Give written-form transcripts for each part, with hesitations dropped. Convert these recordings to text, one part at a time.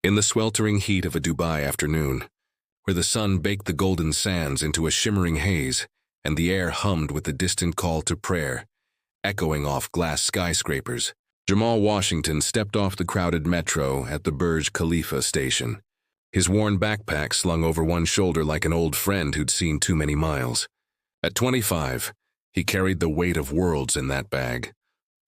In the sweltering heat of a Dubai afternoon, where the sun baked the golden sands into a shimmering haze and the air hummed with the distant call to prayer, echoing off glass skyscrapers, Jamal Washington stepped off the crowded metro at the Burj Khalifa station, his worn backpack slung over one shoulder like an old friend who'd seen too many miles. At 25, he carried the weight of worlds in that bag.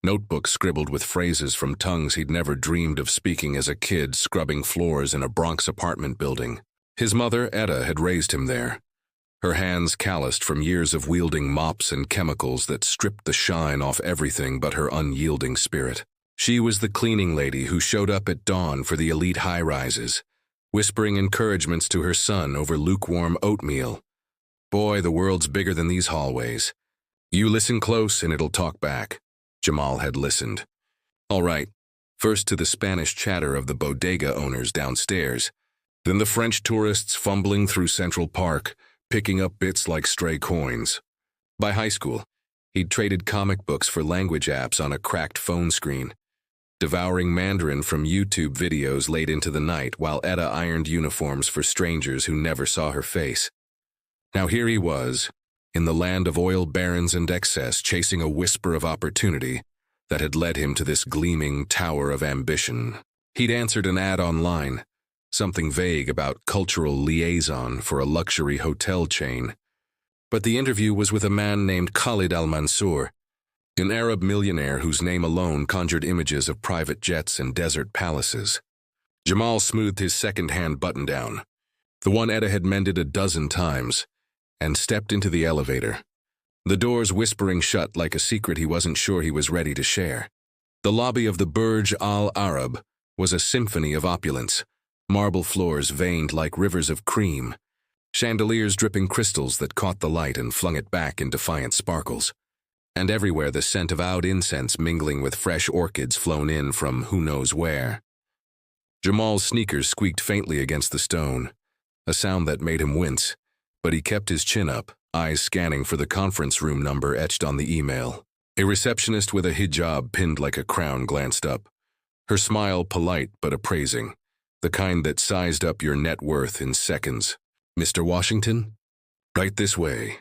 Notebooks scribbled with phrases from tongues he'd never dreamed of speaking as a kid scrubbing floors in a Bronx apartment building. His mother, Etta, had raised him there, her hands calloused from years of wielding mops and chemicals that stripped the shine off everything but her unyielding spirit. She was the cleaning lady who showed up at dawn for the elite high-rises, whispering encouragements to her son over lukewarm oatmeal. Boy, the world's bigger than these hallways. You listen close and it'll talk back. Jamal had listened. All right, first to the Spanish chatter of the bodega owners downstairs, then the French tourists fumbling through Central Park, picking up bits like stray coins. By high school, he'd traded comic books for language apps on a cracked phone screen, devouring Mandarin from YouTube videos late into the night while Etta ironed uniforms for strangers who never saw her face. Now here he was, in the land of oil barons and excess, chasing a whisper of opportunity that had led him to this gleaming tower of ambition. He'd answered an ad online, something vague about cultural liaison for a luxury hotel chain. But the interview was with a man named Khalid al-Mansour, an Arab millionaire whose name alone conjured images of private jets and desert palaces. Jamal smoothed his second-hand button-down, the one Etta had mended a dozen times, and stepped into the elevator, the doors whispering shut like a secret he wasn't sure he was ready to share. The lobby of the Burj Al Arab was a symphony of opulence, marble floors veined like rivers of cream, chandeliers dripping crystals that caught the light and flung it back in defiant sparkles, and everywhere the scent of oud incense mingling with fresh orchids flown in from who knows where. Jamal's sneakers squeaked faintly against the stone, a sound that made him wince, but he kept his chin up, eyes scanning for the conference room number etched on the email. A receptionist with a hijab pinned like a crown glanced up, her smile polite but appraising, the kind that sized up your net worth in seconds. Mr. Washington? Right this way.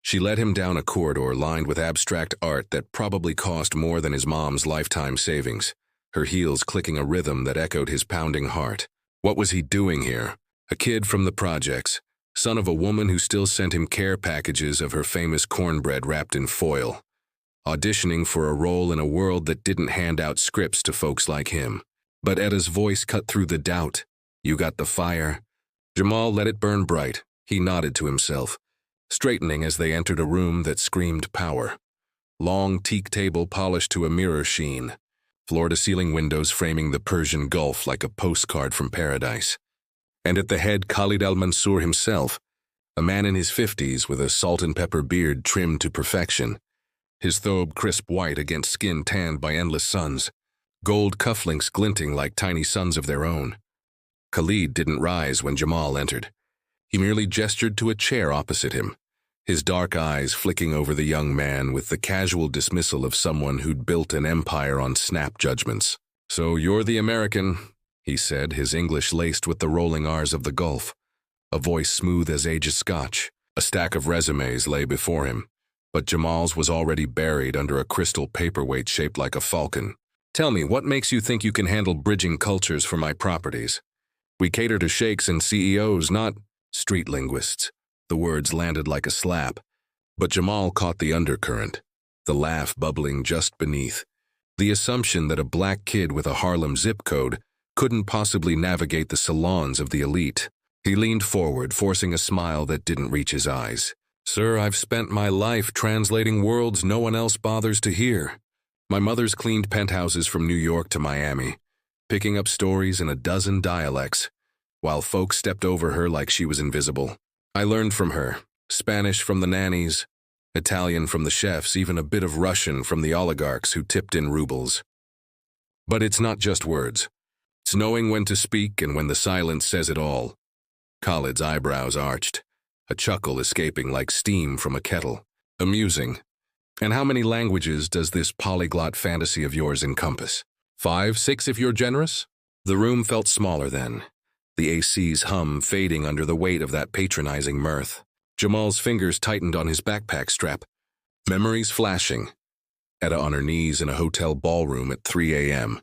She led him down a corridor lined with abstract art that probably cost more than his mom's lifetime savings, her heels clicking a rhythm that echoed his pounding heart. What was he doing here? A kid from the projects, son of a woman who still sent him care packages of her famous cornbread wrapped in foil, auditioning for a role in a world that didn't hand out scripts to folks like him. But Etta's voice cut through the doubt. You got the fire? Jamal let it burn bright. He nodded to himself, straightening as they entered a room that screamed power. Long teak table polished to a mirror sheen, floor-to-ceiling windows framing the Persian Gulf like a postcard from paradise. And at the head, Khalid al-Mansour himself, a man in his 50s with a salt and pepper beard trimmed to perfection, his thobe crisp white against skin tanned by endless suns, gold cufflinks glinting like tiny suns of their own. Khalid didn't rise when Jamal entered. He merely gestured to a chair opposite him, his dark eyes flicking over the young man with the casual dismissal of someone who'd built an empire on snap judgments. So you're the American, he said, his English laced with the rolling R's of the Gulf, a voice smooth as aged scotch. A stack of resumes lay before him, but Jamal's was already buried under a crystal paperweight shaped like a falcon. Tell me, what makes you think you can handle bridging cultures for my properties? We cater to sheikhs and CEOs, not street linguists. The words landed like a slap, but Jamal caught the undercurrent, the laugh bubbling just beneath, the assumption that a black kid with a Harlem zip code couldn't possibly navigate the salons of the elite. He leaned forward, forcing a smile that didn't reach his eyes. Sir, I've spent my life translating worlds no one else bothers to hear. My mother's cleaned penthouses from New York to Miami, picking up stories in a dozen dialects, while folks stepped over her like she was invisible. I learned from her, Spanish from the nannies, Italian from the chefs, even a bit of Russian from the oligarchs who tipped in rubles. But it's not just words. It's knowing when to speak and when the silence says it all. Khalid's eyebrows arched, a chuckle escaping like steam from a kettle. Amusing. And how many languages does this polyglot fantasy of yours encompass? 5, 6 if you're generous? The room felt smaller then, the AC's hum fading under the weight of that patronizing mirth. Jamal's fingers tightened on his backpack strap, memories flashing. Etta on her knees in a hotel ballroom at 3 a.m.,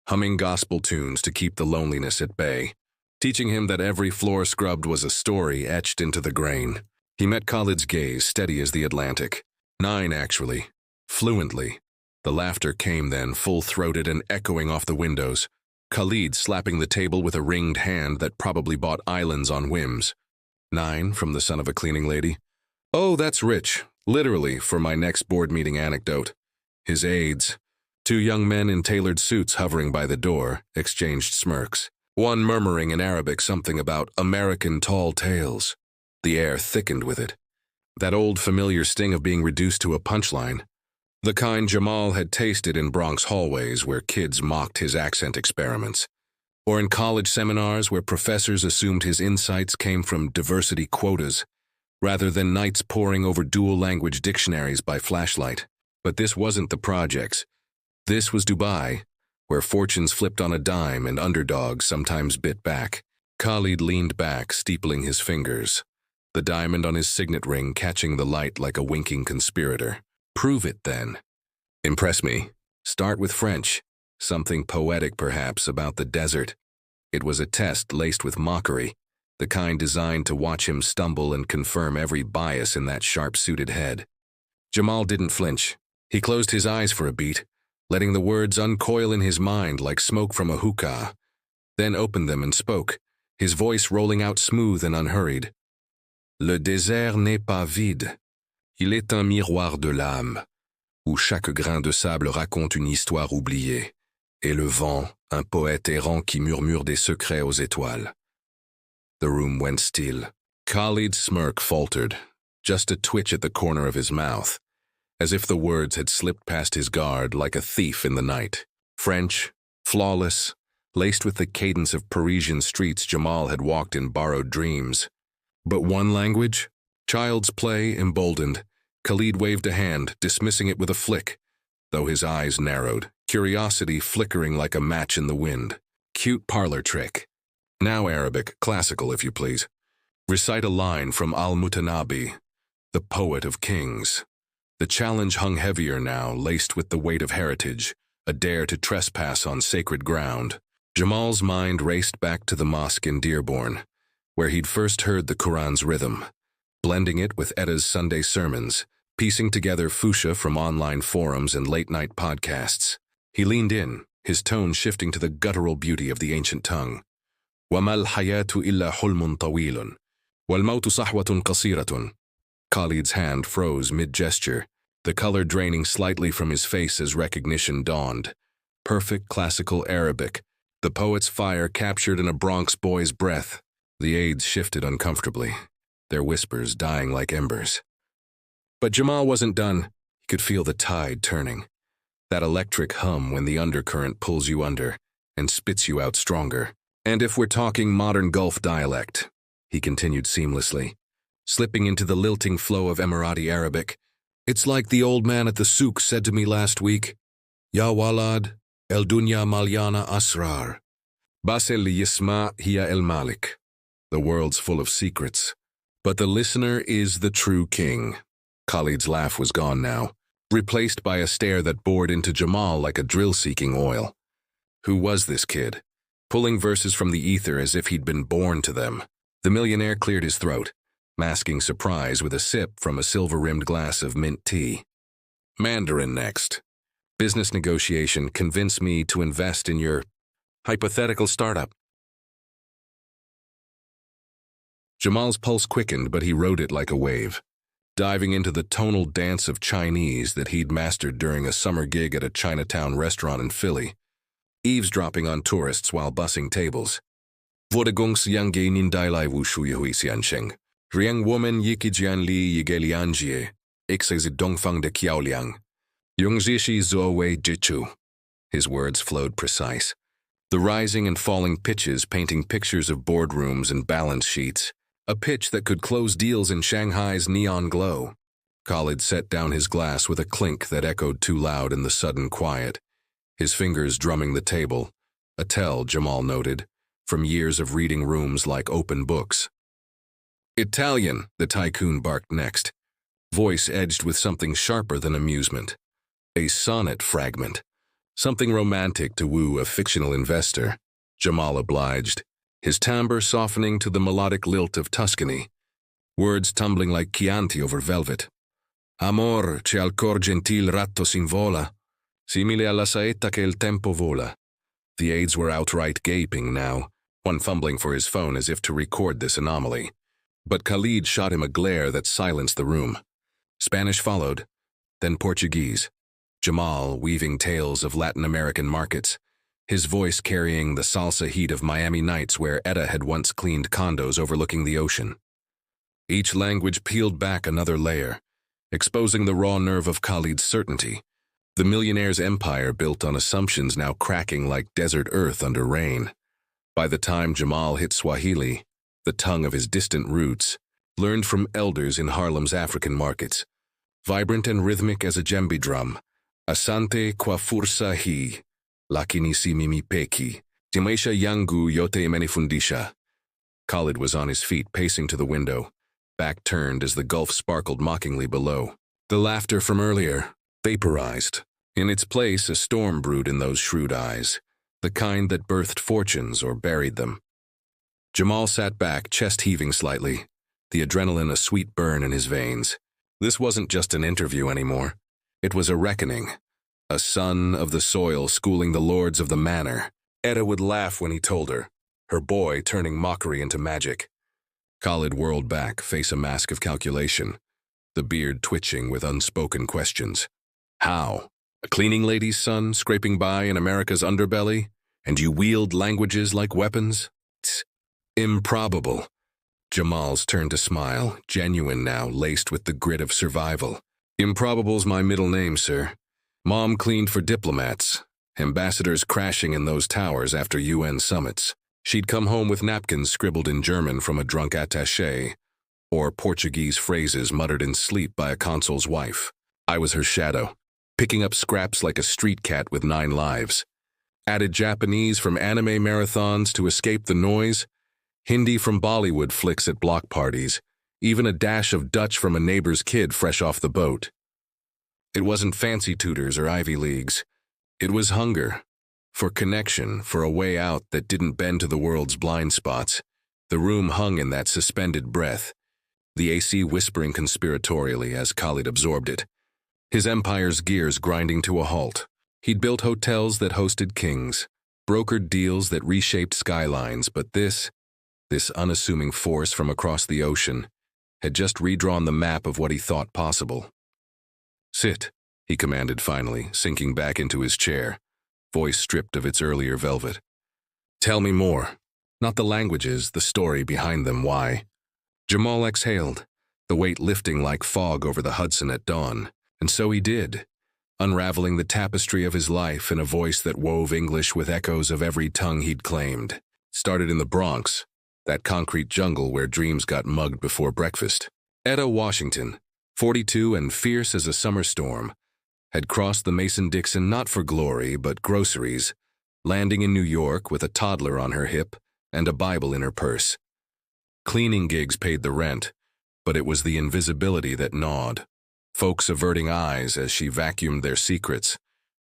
humming gospel tunes to keep the loneliness at bay, teaching him that every floor scrubbed was a story etched into the grain. He met Khalid's gaze, steady as the Atlantic. 9, actually. Fluently. The laughter came then, full-throated and echoing off the windows. Khalid slapping the table with a ringed hand that probably bought islands on whims. 9, from the son of a cleaning lady. Oh, that's rich. Literally, for my next board meeting anecdote. His aides, 2 young men in tailored suits hovering by the door, exchanged smirks. One murmuring in Arabic something about American tall tales. The air thickened with it. That old familiar sting of being reduced to a punchline. The kind Jamal had tasted in Bronx hallways where kids mocked his accent experiments. Or in college seminars where professors assumed his insights came from diversity quotas, rather than nights poring over dual-language dictionaries by flashlight. But this wasn't the projects. This was Dubai, where fortunes flipped on a dime and underdogs sometimes bit back. Khalid leaned back, steepling his fingers, the diamond on his signet ring catching the light like a winking conspirator. Prove it, then. Impress me. Start with French. Something poetic, perhaps, about the desert. It was a test laced with mockery, the kind designed to watch him stumble and confirm every bias in that sharp-suited head. Jamal didn't flinch. He closed his eyes for a beat, letting the words uncoil in his mind like smoke from a hookah, then opened them and spoke, his voice rolling out smooth and unhurried. Le désert n'est pas vide. Il est un miroir de l'âme, où chaque grain de sable raconte une histoire oubliée, et le vent, un poète errant qui murmure des secrets aux étoiles. The room went still. Khalid's smirk faltered, just a twitch at the corner of his mouth, as if the words had slipped past his guard like a thief in the night. French, flawless, laced with the cadence of Parisian streets Jamal had walked in borrowed dreams. But one language? Child's play emboldened. Khalid waved a hand, dismissing it with a flick, though his eyes narrowed, curiosity flickering like a match in the wind. Cute parlor trick. Now Arabic, classical if you please. Recite a line from Al-Mutanabi, the poet of kings. The challenge hung heavier now, laced with the weight of heritage, a dare to trespass on sacred ground. Jamal's mind raced back to the mosque in Dearborn, where he'd first heard the Quran's rhythm, blending it with Etta's Sunday sermons, piecing together fuchsia from online forums and late-night podcasts. He leaned in, his tone shifting to the guttural beauty of the ancient tongue. وَمَا الْحَيَاةُ إِلَّا حُلْمٌ طَوِيلٌ وَالْمَوْتُ صَحْوَةٌ قَصِيرَةٌ. Khalid's hand froze mid-gesture, the color draining slightly from his face as recognition dawned. Perfect classical Arabic, the poet's fire captured in a Bronx boy's breath. The aides shifted uncomfortably, their whispers dying like embers. But Jamal wasn't done. He could feel the tide turning. That electric hum when the undercurrent pulls you under and spits you out stronger. And if we're talking modern Gulf dialect, he continued seamlessly, slipping into the lilting flow of Emirati Arabic, it's like the old man at the souk said to me last week, Ya walad, el dunya malyana asrar. Basel li yisma hiya el malik. The world's full of secrets, but the listener is the true king. Khalid's laugh was gone now, replaced by a stare that bored into Jamal like a drill-seeking oil. Who was this kid? Pulling verses from the ether as if he'd been born to them. The millionaire cleared his throat, masking surprise with a sip from a silver-rimmed glass of mint tea. Mandarin next. Business negotiation convinced me to invest in your hypothetical startup. Jamal's pulse quickened, but he rode it like a wave, diving into the tonal dance of Chinese that he'd mastered during a summer gig at a Chinatown restaurant in Philly, eavesdropping on tourists while bussing tables. Vodagungs yang nin dailai wushu yahuisiansheng. Riang woman yikijian li yigelianjie, ixes dongfang de kiaoliang. Yungzishi zoe jichu. His words flowed precise, the rising and falling pitches painting pictures of boardrooms and balance sheets, a pitch that could close deals in Shanghai's neon glow. Khalid set down his glass with a clink that echoed too loud in the sudden quiet, his fingers drumming the table, a tell, Jamal noted, from years of reading rooms like open books. Italian, the tycoon barked next, voice edged with something sharper than amusement. A sonnet fragment. Something romantic to woo a fictional investor, Jamal obliged, his timbre softening to the melodic lilt of Tuscany, words tumbling like Chianti over velvet. Amor, c'è al cor gentil ratto s'invola, simile alla saetta che il tempo vola. The aides were outright gaping now, one fumbling for his phone as if to record this anomaly. But Khalid shot him a glare that silenced the room. Spanish followed, then Portuguese. Jamal weaving tales of Latin American markets, his voice carrying the salsa heat of Miami nights where Etta had once cleaned condos overlooking the ocean. Each language peeled back another layer, exposing the raw nerve of Khalid's certainty. The millionaire's empire built on assumptions now cracking like desert earth under rain. By the time Jamal hit Swahili, the tongue of his distant roots, learned from elders in Harlem's African markets, vibrant and rhythmic as a djembe drum, Asante kwa fursa hii, lakini si mimi peki, maisha yangu yote imenifundisha. Khalid was on his feet, pacing to the window, back turned as the gulf sparkled mockingly below. The laughter from earlier, vaporized. In its place, a storm brewed in those shrewd eyes, the kind that birthed fortunes or buried them. Jamal sat back, chest heaving slightly, the adrenaline a sweet burn in his veins. This wasn't just an interview anymore. It was a reckoning. A son of the soil schooling the lords of the manor. Etta would laugh when he told her boy turning mockery into magic. Khalid whirled back, face a mask of calculation, the beard twitching with unspoken questions. How? A cleaning lady's son scraping by in America's underbelly, and you wield languages like weapons? Tsk. Improbable. Jamal's turn to smile, genuine now, laced with the grit of survival. Improbable's my middle name, sir. Mom cleaned for diplomats, ambassadors crashing in those towers after UN summits. She'd come home with napkins scribbled in German from a drunk attaché, or Portuguese phrases muttered in sleep by a consul's wife. I was her shadow, picking up scraps like a street cat with 9 lives. Added Japanese from anime marathons to escape the noise, Hindi from Bollywood flicks at block parties, even a dash of Dutch from a neighbor's kid fresh off the boat. It wasn't fancy tutors or Ivy Leagues. It was hunger. For connection, for a way out that didn't bend to the world's blind spots. The room hung in that suspended breath, the AC whispering conspiratorially as Khalid absorbed it. His empire's gears grinding to a halt. He'd built hotels that hosted kings, brokered deals that reshaped skylines, but this unassuming force from across the ocean, had just redrawn the map of what he thought possible. Sit, he commanded finally, sinking back into his chair, voice stripped of its earlier velvet. Tell me more. Not the languages, the story behind them, why. Jamal exhaled, the weight lifting like fog over the Hudson at dawn, and so he did, unraveling the tapestry of his life in a voice that wove English with echoes of every tongue he'd claimed. Started in the Bronx, that concrete jungle where dreams got mugged before breakfast. Etta Washington, 42 and fierce as a summer storm, had crossed the Mason-Dixon not for glory but groceries, landing in New York with a toddler on her hip and a Bible in her purse. Cleaning gigs paid the rent, but it was the invisibility that gnawed. Folks averting eyes as she vacuumed their secrets,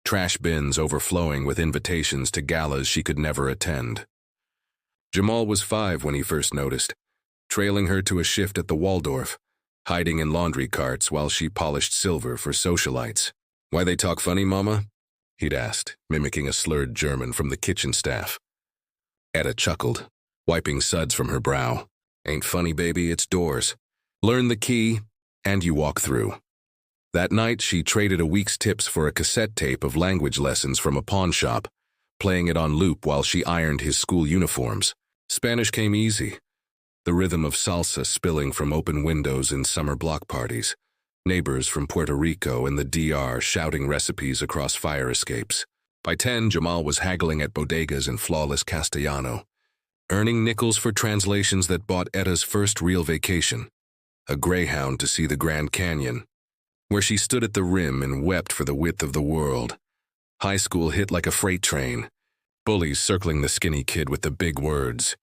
trash bins overflowing with invitations to galas she could never attend. Jamal was 5 when he first noticed, trailing her to a shift at the Waldorf, hiding in laundry carts while she polished silver for socialites. Why they talk funny, Mama? He'd asked, mimicking a slurred German from the kitchen staff. Etta chuckled, wiping suds from her brow. Ain't funny, baby, it's doors. Learn the key, and you walk through. That night, she traded a week's tips for a cassette tape of language lessons from a pawn shop, playing it on loop while she ironed his school uniforms. Spanish came easy, the rhythm of salsa spilling from open windows in summer block parties, neighbors from Puerto Rico and the DR shouting recipes across fire escapes. By 10, Jamal was haggling at bodegas in flawless Castellano, earning nickels for translations that bought Etta's first real vacation, a Greyhound to see the Grand Canyon, where she stood at the rim and wept for the width of the world. High school hit like a freight train. bullies circling the skinny kid with the big words,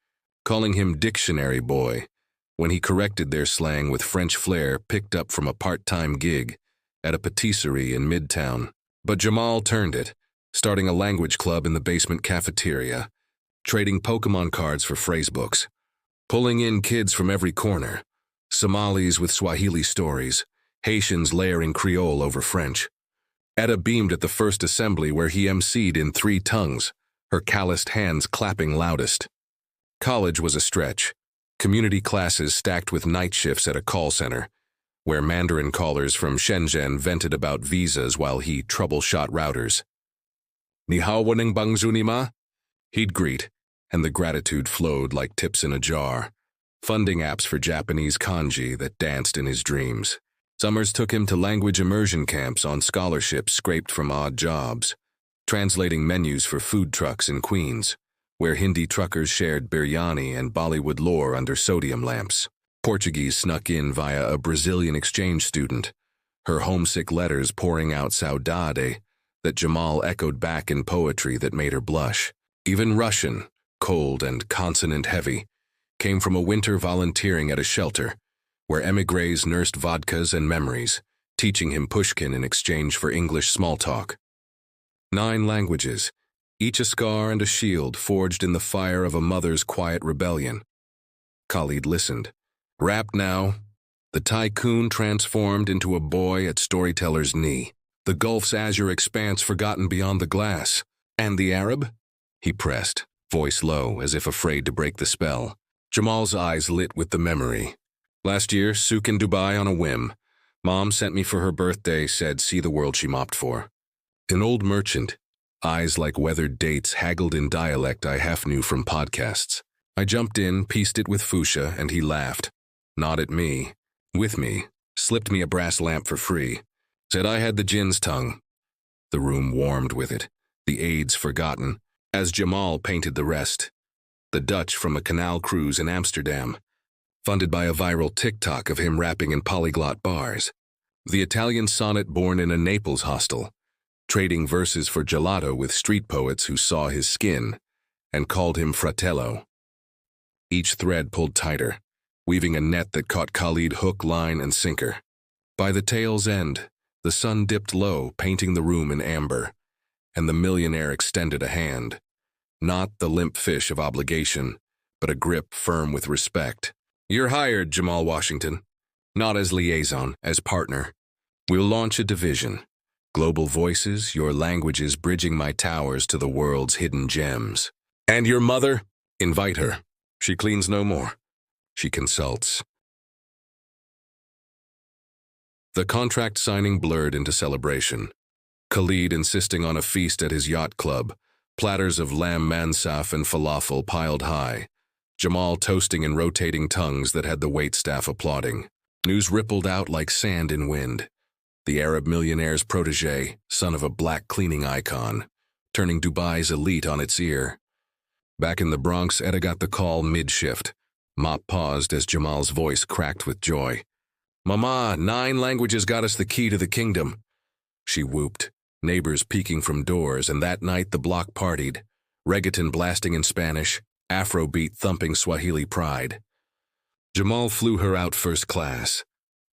calling him dictionary boy, when he corrected their slang with French flair picked up from a part-time gig at a patisserie in Midtown. But Jamal turned it, starting a language club in the basement cafeteria, trading Pokemon cards for phrasebooks, pulling in kids from every corner, Somalis with Swahili stories, Haitians layering Creole over French. Etta beamed at the first assembly where he emceed in 3 tongues, her calloused hands clapping loudest. College was a stretch. Community classes stacked with night shifts at a call center, where Mandarin callers from Shenzhen vented about visas while he troubleshot routers. Ni hao weneng bang zuni ma? He'd greet, and the gratitude flowed like tips in a jar, funding apps for Japanese kanji that danced in his dreams. Summers took him to language immersion camps on scholarships scraped from odd jobs, translating menus for food trucks in Queens, where Hindi truckers shared biryani and Bollywood lore under sodium lamps. Portuguese snuck in via a Brazilian exchange student, her homesick letters pouring out saudade that Jamal echoed back in poetry that made her blush. Even Russian, cold and consonant-heavy, came from a winter volunteering at a shelter, where émigrés nursed vodkas and memories, teaching him Pushkin in exchange for English small talk. 9 languages, each a scar and a shield forged in the fire of a mother's quiet rebellion. Khalid listened. Rapt now, the tycoon transformed into a boy at storyteller's knee, the Gulf's azure expanse forgotten beyond the glass. And the Arab? He pressed, voice low as if afraid to break the spell. Jamal's eyes lit with the memory. Last year, souk in Dubai on a whim. Mom sent me for her birthday, said see the world she mopped for. An old merchant, eyes like weathered dates, haggled in dialect I half knew from podcasts. I jumped in, pieced it with fuchsia, and he laughed. Not at me. With me. Slipped me a brass lamp for free. Said I had the jinn's tongue. The room warmed with it, the aides forgotten, as Jamal painted the rest. The Dutch from a canal cruise in Amsterdam, funded by a viral TikTok of him rapping in polyglot bars. The Italian sonnet born in a Naples hostel, trading verses for gelato with street poets who saw his skin and called him fratello. Each thread pulled tighter, weaving a net that caught Khalid hook, line, and sinker. By the tale's end, the sun dipped low, painting the room in amber, and the millionaire extended a hand. Not the limp fish of obligation, but a grip firm with respect. You're hired, Jamal Washington. Not as liaison, as partner. We'll launch a division. Global voices, your languages bridging my towers to the world's hidden gems. And your mother? Invite her. She cleans no more. She consults. The contract signing blurred into celebration. Khalid insisting on a feast at his yacht club, platters of lamb mansaf and falafel piled high. Jamal toasting in rotating tongues that had the waitstaff applauding. News rippled out like sand in wind. The Arab millionaire's protege, son of a black cleaning icon, turning Dubai's elite on its ear. Back in the Bronx, Etta got the call mid-shift. Mop paused as Jamal's voice cracked with joy. Mama, 9 languages got us the key to the kingdom. She whooped, neighbors peeking from doors, and that night the block partied, reggaeton blasting in Spanish, Afrobeat thumping Swahili pride. Jamal flew her out first class,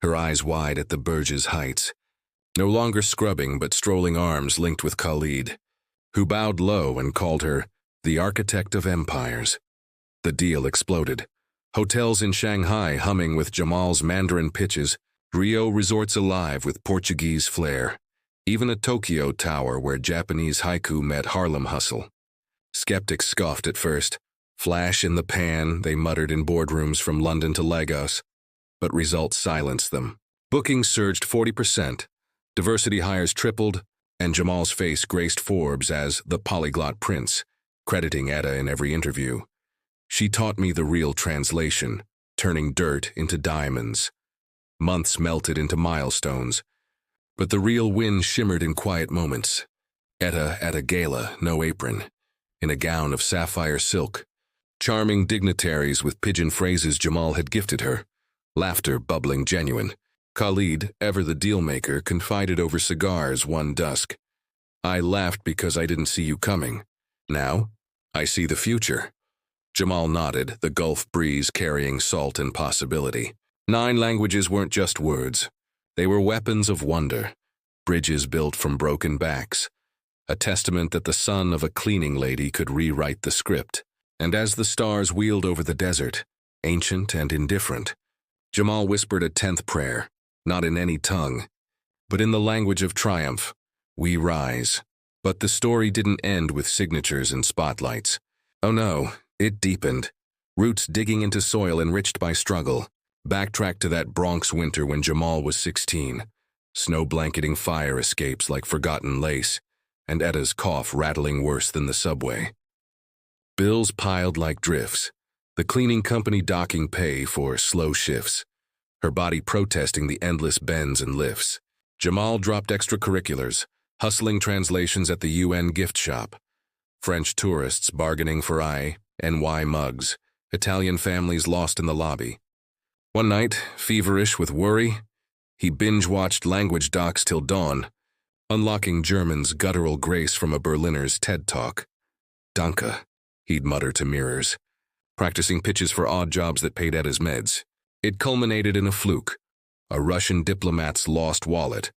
her eyes wide at the Burj's heights, no longer scrubbing but strolling arms linked with Khalid, who bowed low and called her the architect of empires. The deal exploded. Hotels in Shanghai humming with Jamal's Mandarin pitches, Rio resorts alive with Portuguese flair, even a Tokyo tower where Japanese haiku met Harlem hustle. Skeptics scoffed at first. Flash in the pan, they muttered in boardrooms from London to Lagos, but results silenced them. Bookings surged 40%, diversity hires tripled, and Jamal's face graced Forbes as the polyglot prince, crediting Etta in every interview. She taught me the real translation, turning dirt into diamonds. Months melted into milestones, but the real win shimmered in quiet moments. Etta at a gala, no apron, in a gown of sapphire silk. Charming dignitaries with pigeon phrases Jamal had gifted her, laughter bubbling genuine. Khalid, ever the deal-maker, confided over cigars one dusk. I laughed because I didn't see you coming. Now, I see the future. Jamal nodded, the Gulf breeze carrying salt and possibility. 9 languages weren't just words. They were weapons of wonder, bridges built from broken backs, a testament that the son of a cleaning lady could rewrite the script. And as the stars wheeled over the desert, ancient and indifferent, Jamal whispered a 10th prayer, not in any tongue, but in the language of triumph. We rise. But the story didn't end with signatures and spotlights. Oh no, it deepened. Roots digging into soil enriched by struggle. Backtrack to that Bronx winter when Jamal was 16. Snow blanketing fire escapes like forgotten lace, and Etta's cough rattling worse than the subway. Bills piled like drifts, the cleaning company docking pay for slow shifts, her body protesting the endless bends and lifts. Jamal dropped extracurriculars, hustling translations at the UN gift shop, French tourists bargaining for INY mugs, Italian families lost in the lobby. One night, feverish with worry, he binge-watched language docs till dawn, unlocking German's guttural grace from a Berliner's TED Talk. Danke, he'd mutter to mirrors, practicing pitches for odd jobs that paid Etta's meds. It culminated in a fluke, a Russian diplomat's lost wallet,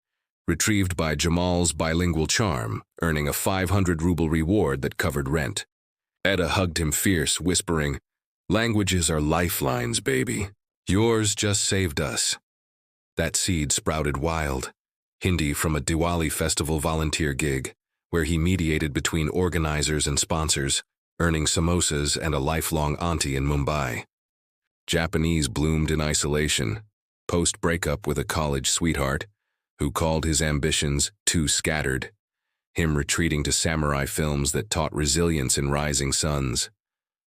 retrieved by Jamal's bilingual charm, earning a 500-ruble reward that covered rent. Etta hugged him fierce, whispering, "Languages are lifelines, baby. Yours just saved us." That seed sprouted wild. Hindi from a Diwali festival volunteer gig, where he mediated between organizers and sponsors, earning samosas and a lifelong auntie in Mumbai. Japanese bloomed in isolation, post-breakup with a college sweetheart, who called his ambitions too scattered, him retreating to samurai films that taught resilience in rising suns.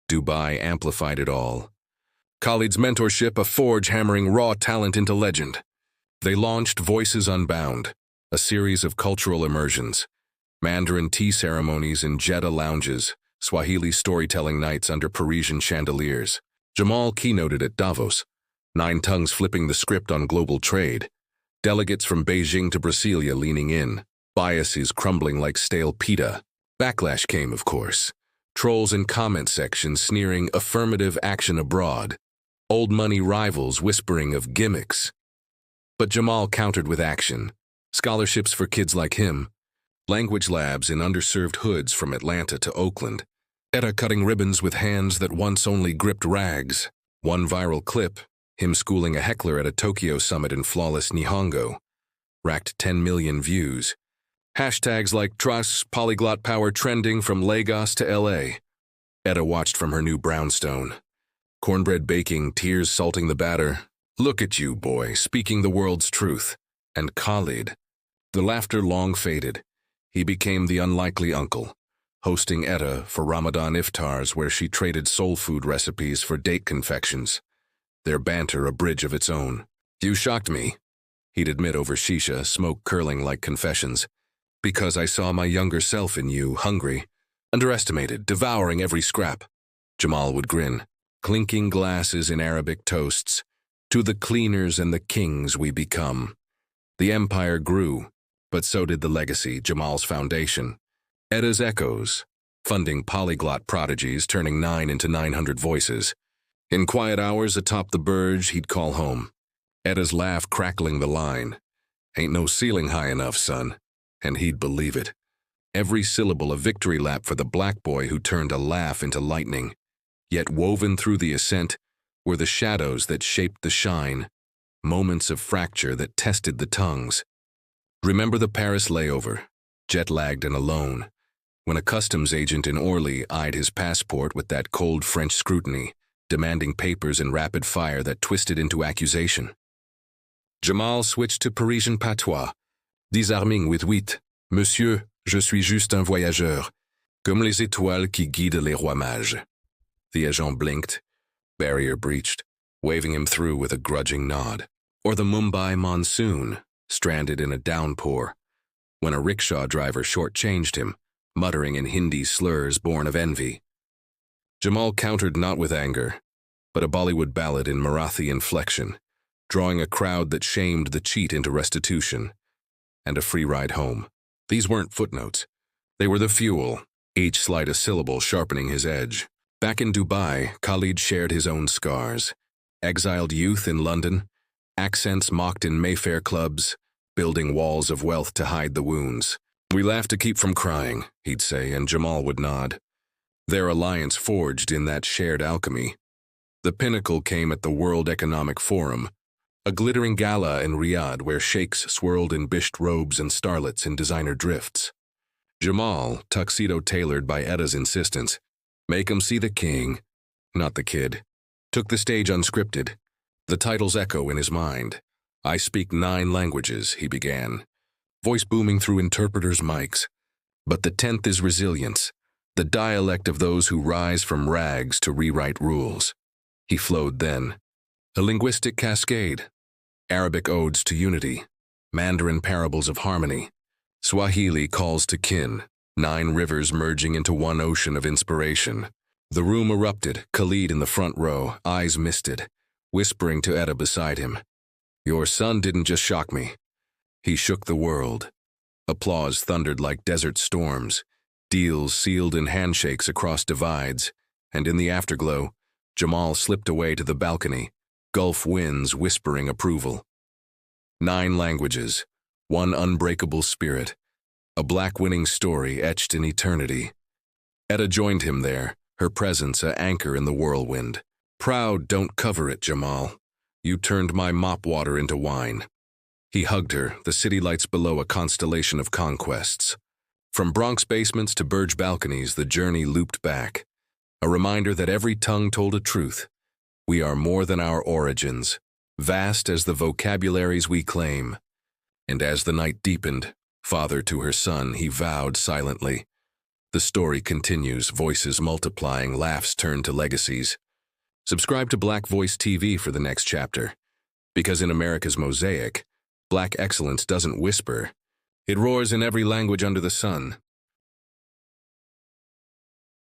Dubai amplified it all. Khalid's mentorship, a forge hammering raw talent into legend. They launched Voices Unbound, a series of cultural immersions, Mandarin tea ceremonies in Jeddah lounges, Swahili storytelling nights under Parisian chandeliers. Jamal keynoted at Davos, 9 tongues flipping the script on global trade, delegates from Beijing to Brasilia leaning in, biases crumbling like stale pita. Backlash came, of course. Trolls in comment sections sneering affirmative action abroad, old money rivals whispering of gimmicks. But Jamal countered with action. Scholarships for kids like him, language labs in underserved hoods from Atlanta to Oakland, Etta cutting ribbons with hands that once only gripped rags. One viral clip, him schooling a heckler at a Tokyo summit in flawless Nihongo, racked 10 million views. Hashtags like Trust, Polyglot Power trending from Lagos to LA. Etta watched from her new brownstone. Cornbread baking, tears salting the batter. Look at you, boy, speaking the world's truth. And Khalid. The laughter long faded. He became the unlikely uncle, hosting Etta for Ramadan iftars where she traded soul food recipes for date confections. Their banter a bridge of its own. You shocked me, he'd admit over shisha, smoke curling like confessions. Because I saw my younger self in you, hungry, underestimated, devouring every scrap. Jamal would grin, clinking glasses in Arabic toasts. To the cleaners and the kings we become. The empire grew, but so did the legacy, Jamal's foundation. Etta's echoes, funding polyglot prodigies, turning 9 into 900 voices. In quiet hours atop the Burj, he'd call home. Etta's laugh crackling the line. Ain't no ceiling high enough, son. And he'd believe it. Every syllable a victory lap for the black boy who turned a laugh into lightning. Yet woven through the ascent were the shadows that shaped the shine, moments of fracture that tested the tongues. Remember the Paris layover, jet-lagged and alone, when a customs agent in Orly eyed his passport with that cold French scrutiny, demanding papers in rapid fire that twisted into accusation. Jamal switched to Parisian patois, disarming with wit. Monsieur, je suis juste un voyageur, comme les étoiles qui guident les rois mages. The agent blinked, barrier breached, waving him through with a grudging nod. Or the Mumbai monsoon, stranded in a downpour, when a rickshaw driver shortchanged him, muttering in Hindi slurs born of envy. Jamal countered not with anger, but a Bollywood ballad in Marathi inflection, drawing a crowd that shamed the cheat into restitution, and a free ride home. These weren't footnotes. They were the fuel, each slight a syllable sharpening his edge. Back in Dubai, Khalid shared his own scars. Exiled youth in London, accents mocked in Mayfair clubs, building walls of wealth to hide the wounds. "We laugh to keep from crying," he'd say, and Jamal would nod. Their alliance forged in that shared alchemy. The pinnacle came at the World Economic Forum, a glittering gala in Riyadh where sheikhs swirled in bisht robes and starlets in designer drifts. Jamal, tuxedo-tailored by Etta's insistence, "Make 'em see the king, not the kid," took the stage unscripted, the titles echo in his mind. "I speak 9 languages," he began, voice booming through interpreters' mics. "But the 10th is resilience, the dialect of those who rise from rags to rewrite rules." He flowed then. A linguistic cascade, Arabic odes to unity, Mandarin parables of harmony, Swahili calls to kin, 9 rivers merging into one ocean of inspiration. The room erupted, Khalid in the front row, eyes misted, whispering to Etta beside him. "Your son didn't just shock me. He shook the world." Applause thundered like desert storms, deals sealed in handshakes across divides, and in the afterglow, Jamal slipped away to the balcony, Gulf winds whispering approval. 9 languages, one unbreakable spirit, a black-winning story etched in eternity. Etta joined him there, her presence an anchor in the whirlwind. "Proud, don't cover it, Jamal. You turned my mop water into wine." He hugged her, the city lights below a constellation of conquests. From Bronx basements to Burj balconies, the journey looped back, a reminder that every tongue told a truth. We are more than our origins, vast as the vocabularies we claim. And as the night deepened, father to her son, he vowed silently. The story continues, voices multiplying, laughs turn to legacies. Subscribe to Black Voice TV for the next chapter. Because in America's mosaic, Black excellence doesn't whisper. It roars in every language under the sun.